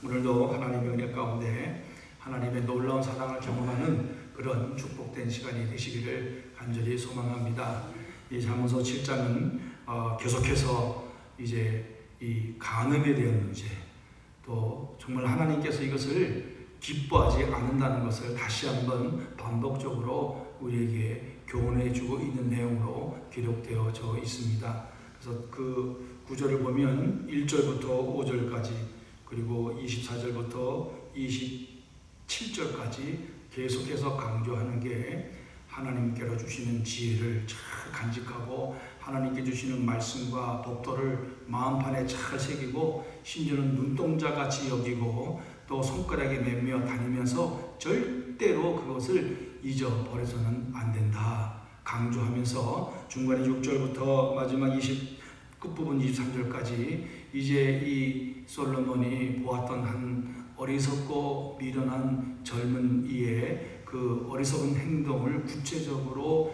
오늘도 하나님의 은혜 가운데 하나님의 놀라운 사랑을 경험하는 그런 축복된 시간이 되시기를 간절히 소망합니다. 이 잠언서 7장은 계속해서 이제 이 간음에 대한 문제, 또 정말 하나님께서 이것을 기뻐하지 않는다는 것을 다시 한번 반복적으로 우리에게 교훈해 주고 있는 내용으로 기록되어져 있습니다. 그래서 그 구절을 보면 1절부터 5절까지 그리고 24절부터 27절까지 계속해서 강조하는 게 하나님께로 주시는 지혜를 잘 간직하고 하나님께 주시는 말씀과 법도를 마음판에 잘 새기고 심지어는 눈동자같이 여기고 또 손가락에 매며 다니면서 절대로 그것을 잊어버려서는 안 된다 강조하면서 중간에 6절부터 마지막 끝부분 23절까지 이제 이 솔로몬이 보았던 한 어리석고 미련한 젊은 이의 그 어리석은 행동을 구체적으로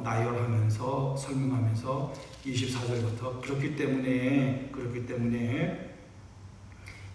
나열하면서 설명하면서 24절부터 그렇기 때문에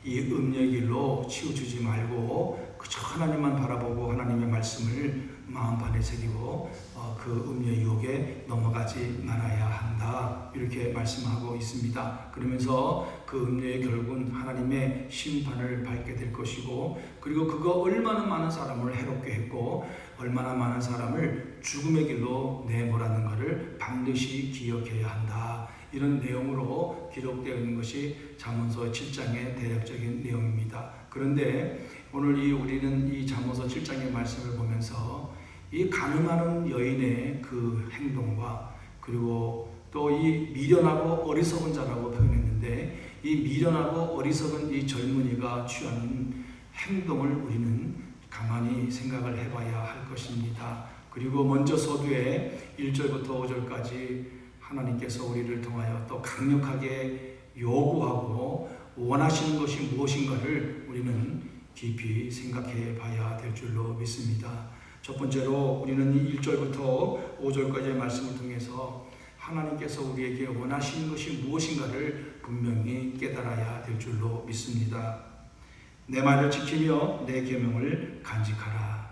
이 음녀의 길로 치우치지 말고 그저 하나님만 바라보고 하나님의 말씀을 마음판에 새기고 그 음녀의 유혹에 넘어가지 말아야 한다 이렇게 말씀하고 있습니다. 그러면서 그 음녀의 결국은 하나님의 심판을 받게 될 것이고 그리고 그거 얼마나 많은 사람을 해롭게 했고 얼마나 많은 사람을 죽음의 길로 내몰았는 것을 반드시 기억해야 한다. 이런 내용으로 기록되어 있는 것이 잠언서 7장의 대략적인 내용입니다. 그런데 오늘 우리는 이 잠언서 7장의 말씀을 보면서 이 간음하는 여인의 그 행동과 그리고 또 이 미련하고 어리석은 자라고 표현했는데 이 미련하고 어리석은 이 젊은이가 취하는 행동을 우리는 가만히 생각을 해봐야 할 것입니다. 그리고 먼저 서두에 1절부터 5절까지 하나님께서 우리를 통하여 또 강력하게 요구하고 원하시는 것이 무엇인가를 우리는 깊이 생각해 봐야 될 줄로 믿습니다. 첫 번째로 우리는 1절부터 5절까지의 말씀을 통해서 하나님께서 우리에게 원하시는 것이 무엇인가를 분명히 깨달아야 될 줄로 믿습니다. 내 말을 지키며 내 계명을 간직하라.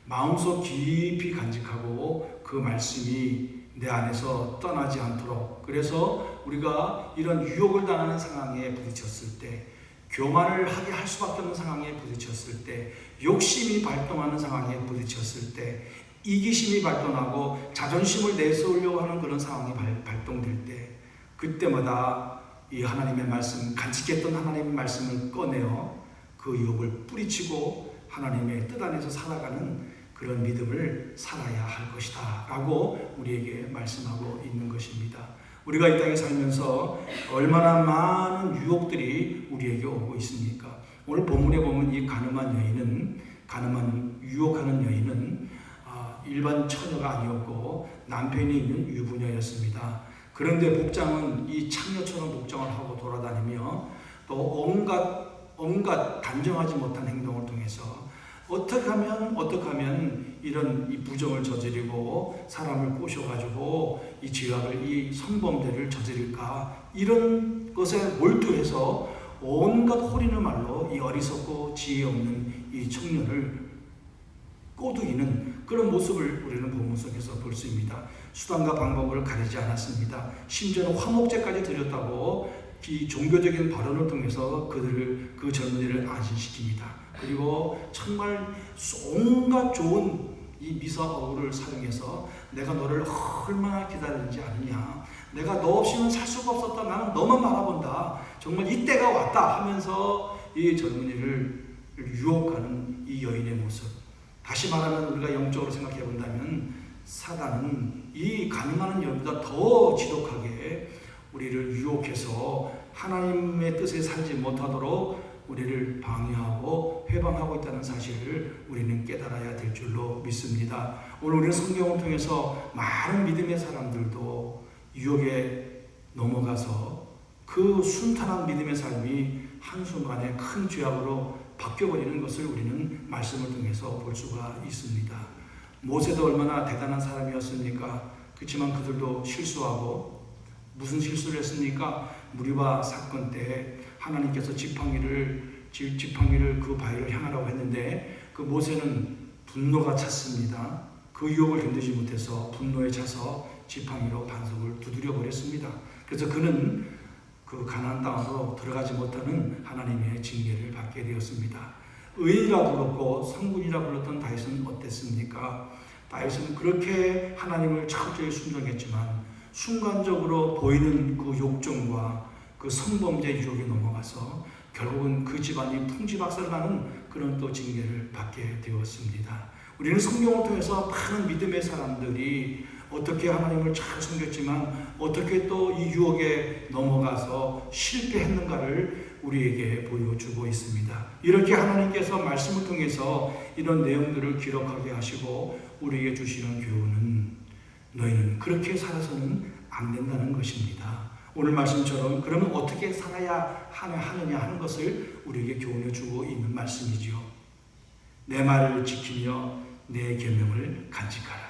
마음속 깊이 간직하고 그 말씀이 내 안에서 떠나지 않도록 그래서 우리가 이런 유혹을 당하는 상황에 부딪혔을 때 교만을 하게 할 수밖에 없는 상황에 부딪혔을 때 욕심이 발동하는 상황에 부딪혔을 때 이기심이 발동하고 자존심을 내세우려고 하는 그런 상황이 발동될 때 그때마다 이 하나님의 말씀 간직했던 하나님의 말씀을 꺼내어 그 유혹을 뿌리치고 하나님의 뜻 안에서 살아가는 그런 믿음을 살아야 할 것이다 라고 우리에게 말씀하고 있는 것입니다. 우리가 이 땅에 살면서 얼마나 많은 유혹들이 우리에게 오고 있습니까? 오늘 본문에 보면 이 가늠한 유혹하는 여인은 일반 처녀가 아니었고 남편이 있는 유부녀였습니다. 그런데 복장은 이 창녀처럼 복장을 하고 돌아다니며 또 온갖 단정하지 못한 행동을 통해서 어떻게 하면 이런 이 부정을 저지르고 사람을 꼬셔가지고 이 죄악을 이 성범죄를 저지를까 이런 것에 몰두해서 온갖 호리는 말로 이 어리석고 지혜 없는 이 청년을 꼬드기는 그런 모습을 우리는 본문 속에서 볼 수 있습니다. 수단과 방법을 가리지 않았습니다. 심지어는 화목제까지 드렸다고 이 종교적인 발언을 통해서 그 젊은이를 안심시킵니다. 그리고 정말 온갖 좋은 이 미사 어구를 사용해서 내가 너를 얼마나 기다리는지 아느냐, 내가 너 없이는 살 수가 없었다, 나는 너만 바라본다, 정말 이때가 왔다 하면서 이 젊은이를 유혹하는 이 여인의 모습. 다시 말하면 우리가 영적으로 생각해 본다면 사단은 이 간음하는 여인보다 더 지독하게 우리를 유혹해서 하나님의 뜻에 살지 못하도록 우리를 방해하고 회방하고 있다는 사실을 우리는 깨달아야 될 줄로 믿습니다. 오늘 우리는 성경을 통해서 많은 믿음의 사람들도 유혹에 넘어가서 그 순탄한 믿음의 삶이 한순간에 큰 죄악으로 바뀌어버리는 것을 우리는 말씀을 통해서 볼 수가 있습니다. 모세도 얼마나 대단한 사람이었습니까? 그렇지만 그들도 실수하고 무슨 실수를 했습니까? 무리바 사건 때 하나님께서 지팡이를 그 바위를 향하라고 했는데 그 모세는 분노가 찼습니다. 그 유혹을 견디지 못해서 분노에 차서 지팡이로 반석을 두드려 버렸습니다. 그래서 그는 그 가나안 땅으로 들어가지 못하는 하나님의 징계를 받게 되었습니다. 의인이라 불렀고 성군이라 불렀던 다윗은 어땠습니까? 다윗은 그렇게 하나님을 철저히 순종했지만 순간적으로 보이는 그 욕정과 그 성범죄 유혹에 넘어가서 결국은 그 집안이 풍지박살나는 그런 또 징계를 받게 되었습니다. 우리는 성경을 통해서 많은 믿음의 사람들이 어떻게 하나님을 잘 섬겼지만 어떻게 또 이 유혹에 넘어가서 실패했는가를 우리에게 보여주고 있습니다. 이렇게 하나님께서 말씀을 통해서 이런 내용들을 기록하게 하시고 우리에게 주시는 교훈은 너희는 그렇게 살아서는 안 된다는 것입니다. 오늘 말씀처럼 그러면 어떻게 살아야 하느냐 하는 것을 우리에게 교훈해 주고 있는 말씀이지요. 내 말을 지키며 내 계명을 간직하라.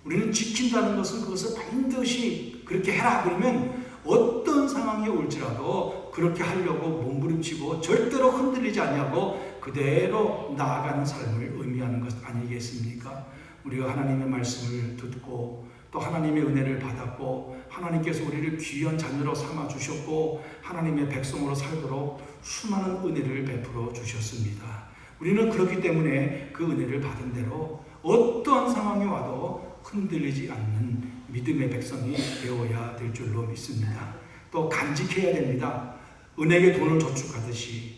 우리는 지킨다는 것은 그것을 반드시 그렇게 해라 그러면 어떤 상황이 올지라도 그렇게 하려고 몸부림치고 절대로 흔들리지 않냐고 그대로 나아가는 삶을 의미하는 것 아니겠습니까? 우리가 하나님의 말씀을 듣고 또 하나님의 은혜를 받았고 하나님께서 우리를 귀한 자녀로 삼아 주셨고 하나님의 백성으로 살도록 수많은 은혜를 베풀어 주셨습니다. 우리는 그렇기 때문에 그 은혜를 받은 대로 어떠한 상황이 와도 흔들리지 않는 믿음의 백성이 되어야 될 줄로 믿습니다. 또 간직해야 됩니다. 은행에 돈을 저축하듯이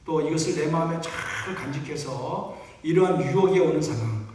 또 이것을 내 마음에 잘 간직해서 이러한 유혹에 오는 상황,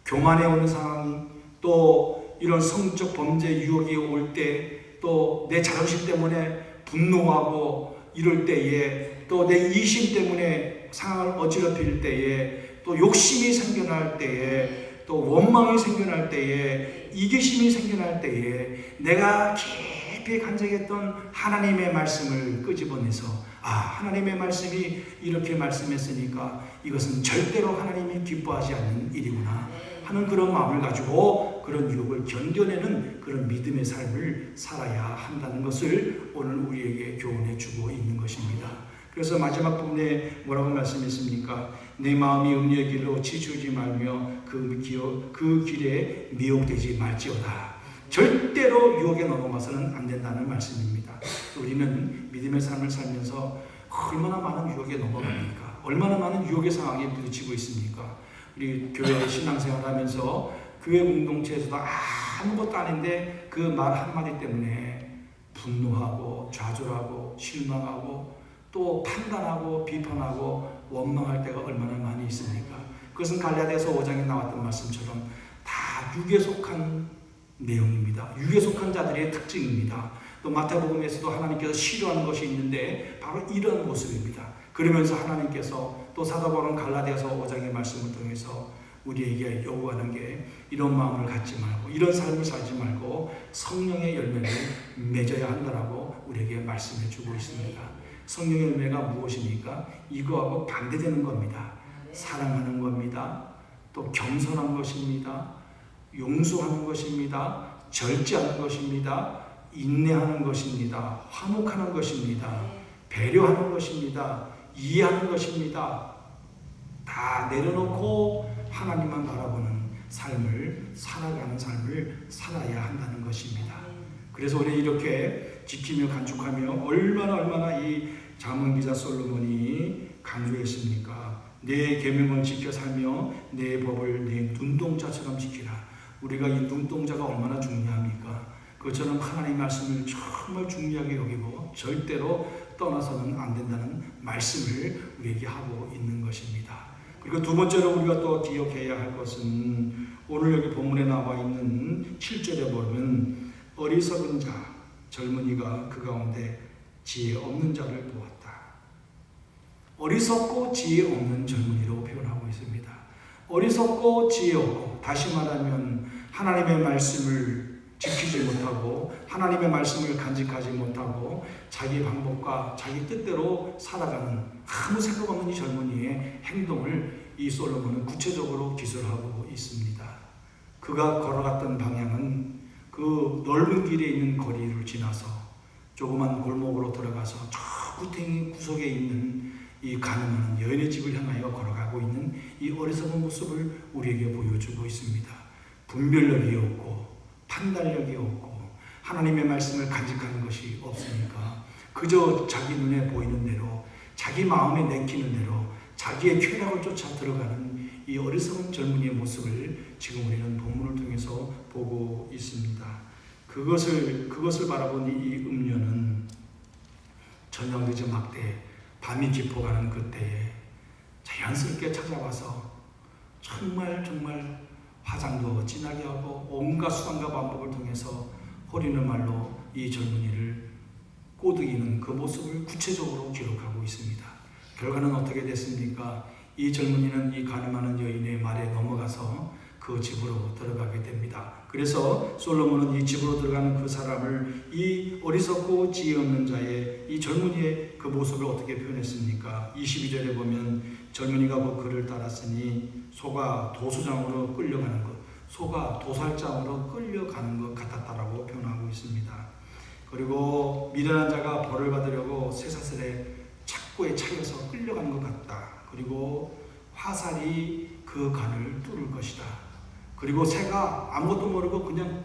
교만에 오는 상황, 또 이런 성적 범죄 유혹이 올 때 또 내 자존심 때문에 분노하고 이럴 때에 또 내 이심 때문에 상황을 어지럽힐 때에 또 욕심이 생겨날 때에 또 원망이 생겨날 때에 이기심이 생겨날 때에 내가 깊이 간직했던 하나님의 말씀을 끄집어내서 하나님의 말씀이 이렇게 말씀했으니까 이것은 절대로 하나님이 기뻐하지 않는 일이구나 하는 그런 마음을 가지고 그런 유혹을 견뎌내는 그런 믿음의 삶을 살아야 한다는 것을 오늘 우리에게 교훈해 주고 있는 것입니다. 그래서 마지막 부분에 뭐라고 말씀했습니까? 내 마음이 음료의 길로 치우지 말며 그 길에 미혹되지 말지어다. 절대로 유혹에 넘어가서는 안 된다는 말씀입니다. 우리는 믿음의 삶을 살면서 얼마나 많은 유혹에 넘어갑니까? 얼마나 많은 유혹의 상황에 부딪히고 있습니까? 우리 교회 신앙생활 하면서 교회 공동체에서도 아무것도 아닌데 그 말 한마디 때문에 분노하고 좌절하고 실망하고 또 판단하고 비판하고 원망할 때가 얼마나 많이 있습니까? 그것은 갈라디아서 5장에 나왔던 말씀처럼 다 육에 속한 내용입니다. 육에 속한 자들의 특징입니다. 또 마태복음에서도 하나님께서 싫어하는 것이 있는데 바로 이런 모습입니다. 그러면서 하나님께서 또 사도 바울은 갈라디아서 5장의 말씀을 통해서 우리에게 요구하는 게 이런 마음을 갖지 말고 이런 삶을 살지 말고 성령의 열매를 맺어야 한다라고 우리에게 말씀해 주고 있습니다. 성령의 열매가 무엇입니까? 이거하고 반대되는 겁니다. 사랑하는 겁니다. 또 겸손한 것입니다. 용서하는 것입니다. 절제하는 것입니다. 인내하는 것입니다. 화목하는 것입니다. 배려하는 것입니다. 이해하는 것입니다. 다 내려놓고 하나님만 바라보는 삶을 살아가는 삶을 살아야 한다는 것입니다. 그래서 우리 이렇게 지키며 간축하며 얼마나 이 잠언기자 솔로몬이 강조했습니까? 내 계명을 지켜 살며 내 법을 내 눈동자처럼 지키라. 우리가 이 눈동자가 얼마나 중요합니까? 그것처럼 하나님의 말씀을 정말 중요하게 여기고 절대로 떠나서는 안 된다는 말씀을 우리에게 하고 있는 것입니다. 그리고 두 번째로 우리가 또 기억해야 할 것은 오늘 여기 본문에 나와 있는 7절에 보면 어리석은 자, 젊은이가 그 가운데 지혜 없는 자를 보았다. 어리석고 지혜 없는 젊은이라고 표현하고 있습니다. 어리석고 지혜 없고, 다시 말하면 하나님의 말씀을 지키지 못하고 하나님의 말씀을 간직하지 못하고 자기 방법과 자기 뜻대로 살아가는 아무 생각 없는 이 젊은이의 행동을 이 솔로몬은 구체적으로 기술하고 있습니다. 그가 걸어갔던 방향은 그 넓은 길에 있는 거리를 지나서 조그만 골목으로 들어가서 저 마구탱이 구석에 있는 이 가늠하는 여인의 집을 향하여 걸어가고 있는 이 어리석은 모습을 우리에게 보여주고 있습니다. 분별력이 없고 판단력이 없고 하나님의 말씀을 간직하는 것이 없으니까 그저 자기 눈에 보이는 대로 자기 마음에 내키는 대로 자기의 쾌락을 쫓아 들어가는 이 어리석은 젊은이의 모습을 지금 우리는 본문을 통해서 보고 있습니다. 그것을 바라본 이 음녀는 저녁 늦은 막대 밤이 깊어가는 그때에 자연스럽게 찾아와서 정말 화장도 진하게 하고 온갖 수단과 방법을 통해서 호리는 말로 이 젊은이를 꼬드기는 그 모습을 구체적으로 기록하고 있습니다. 결과는 어떻게 됐습니까? 이 젊은이는 이 가늠하는 여인의 말에 넘어가서 그 집으로 들어가게 됩니다. 그래서 솔로몬은 이 집으로 들어가는 그 사람을 이 어리석고 지혜 없는 자의 이 젊은이의 그 모습을 어떻게 표현했습니까? 22절에 보면 젊은이가 그 그를 따랐으니 소가 도수장으로 끌려가는 것, 소가 도살장으로 끌려가는 것 같았다라고 표현하고 있습니다. 그리고 미련한 자가 벌을 받으려고 쇠사슬에 착고에 차여서 끌려가는 것 같다. 그리고 화살이 그 간을 뚫을 것이다. 그리고 새가 아무것도 모르고 그냥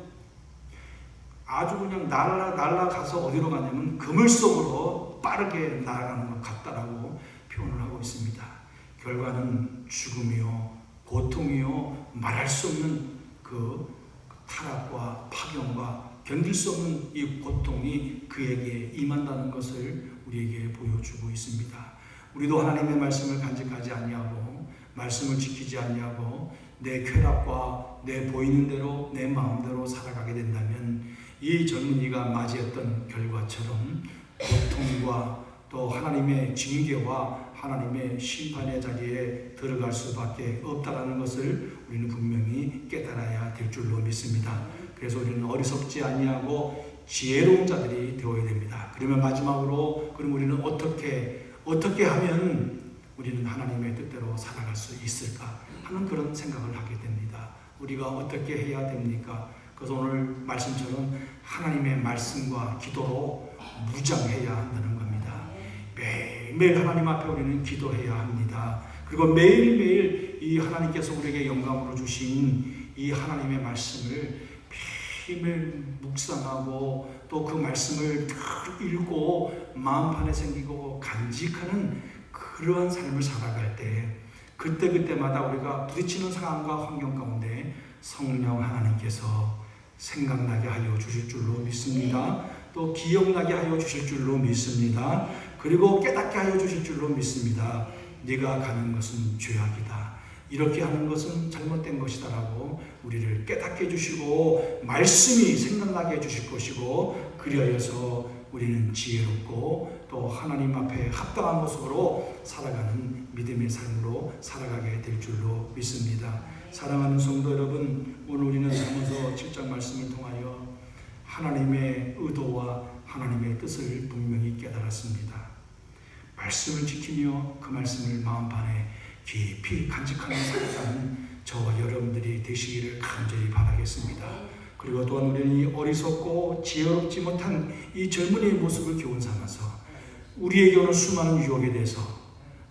아주 그냥 날아가서 어디로 가냐면 그물 속으로 빠르게 날아가는 것 같다라고 표현을 하고 있습니다. 결과는 죽음이요, 고통이요, 말할 수 없는 그 타락과 파경과 견딜 수 없는 이 고통이 그에게 임한다는 것을 우리에게 보여주고 있습니다. 우리도 하나님의 말씀을 간직하지 아니하고 말씀을 지키지 아니하고 내 쾌락과 내 보이는 대로 내 마음대로 살아가게 된다면 이 젊은이가 맞이했던 결과처럼 고통과 또 하나님의 징계와 하나님의 심판의 자리에 들어갈 수밖에 없다는 것을 우리는 분명히 깨달아야 될 줄로 믿습니다. 그래서 우리는 어리석지 아니하고 지혜로운 자들이 되어야 됩니다. 그러면 마지막으로 그럼 우리는 어떻게 하면 우리는 하나님의 뜻대로 살아갈 수 있을까 하는 그런 생각을 하게 됩니다. 우리가 어떻게 해야 됩니까? 그래서 오늘 말씀처럼 하나님의 말씀과 기도로 무장해야 한다는 겁니다. 매일매일 하나님 앞에 우리는 기도해야 합니다. 그리고 매일매일 이 하나님께서 우리에게 영감으로 주신 이 하나님의 말씀을 매일매일 묵상하고 또 그 말씀을 읽고 마음판에 생기고 간직하는 그러한 삶을 살아갈 때 그때마다 우리가 부딪히는 상황과 환경 가운데 성령 하나님께서 생각나게 하여 주실 줄로 믿습니다. 또 기억나게 하여 주실 줄로 믿습니다. 그리고 깨닫게 하여 주실 줄로 믿습니다. 네가 가는 것은 죄악이다. 이렇게 하는 것은 잘못된 것이다 라고 우리를 깨닫게 해주시고 말씀이 생각나게 해주실 것이고 그리하여서 우리는 지혜롭고 또 하나님 앞에 합당한 모습으로 살아가는 믿음의 삶으로 살아가게 될 줄로 믿습니다. 사랑하는 성도 여러분, 오늘 우리는 잠언서 7장 말씀을 통하여 하나님의 의도와 하나님의 뜻을 분명히 깨달았습니다. 말씀을 지키며 그 말씀을 마음판에 깊이 간직하는 살아가는 저와 여러분들이 되시기를 간절히 바라겠습니다. 그리고 또한 우리는 이 어리석고 지혜롭지 못한 이 젊은이의 모습을 교훈 삼아서 우리에게 오는 수많은 유혹에 대해서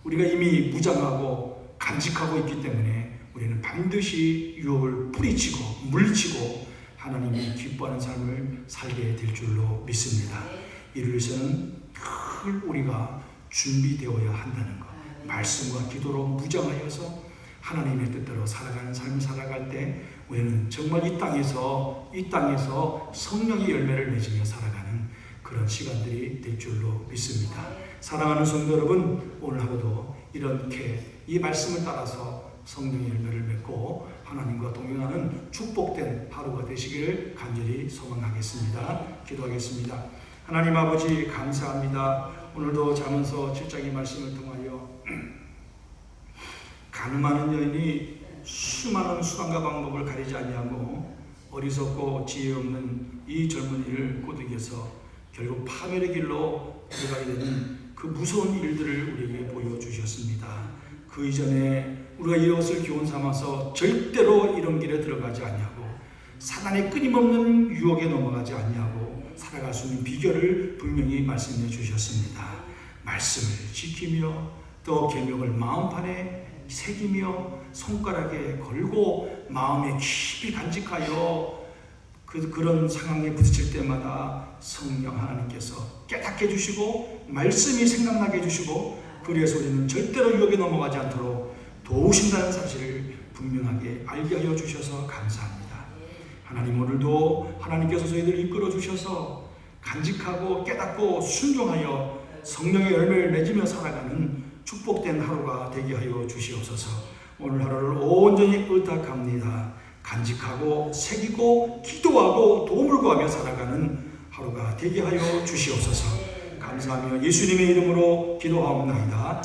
우리가 이미 무장하고 간직하고 있기 때문에 우리는 반드시 유혹을 뿌리치고 물리치고 하나님이 기뻐하는 삶을 살게 될 줄로 믿습니다. 이를 위해서는 늘 우리가 준비되어야 한다는 것, 말씀과 기도로 무장하여서 하나님의 뜻대로 살아가는 삶을 살아갈 때 우리는 정말 이 땅에서 성령의 열매를 맺으며 살아가는 그런 시간들이 될 줄로 믿습니다. 사랑하는 성도 여러분, 오늘 하루도 이렇게 이 말씀을 따라서 성령의 열매를 맺고 하나님과 동행하는 축복된 하루가 되시기를 간절히 소망하겠습니다. 기도하겠습니다. 하나님 아버지 감사합니다. 오늘도 잠언서 7장의 말씀을 통하여 가늠하는 여인이 수많은 수단과 방법을 가리지 아니하고 어리석고 지혜 없는 이 젊은이를 꼬드겨서 결국 파멸의 길로 들어가게 되는 그 무서운 일들을 우리에게 보여주셨습니다. 그 이전에 우리가 이것을 교훈 삼아서 절대로 이런 길에 들어가지 아니하고 사단의 끊임없는 유혹에 넘어가지 아니하고 살아갈 수 있는 비결을 분명히 말씀해 주셨습니다. 말씀을 지키며 또 계명을 마음판에 새기며 손가락에 걸고 마음에 깊이 간직하여 그런 상황에 부딪힐 때마다 성령 하나님께서 깨닫게 해주시고 말씀이 생각나게 해주시고 그래서 우리는 절대로 유혹에 넘어가지 않도록 도우신다는 사실을 분명하게 알게 하여 주셔서 감사합니다. 하나님, 오늘도 하나님께서 저희들을 이끌어 주셔서 간직하고 깨닫고 순종하여 성령의 열매를 맺으며 살아가는 축복된 하루가 되게 하여 주시옵소서. 오늘 하루를 온전히 의탁합니다. 간직하고 새기고 기도하고 도움을 구하며 살아가는 하루가 되게 하여 주시옵소서. 감사하며 예수님의 이름으로 기도하옵나이다.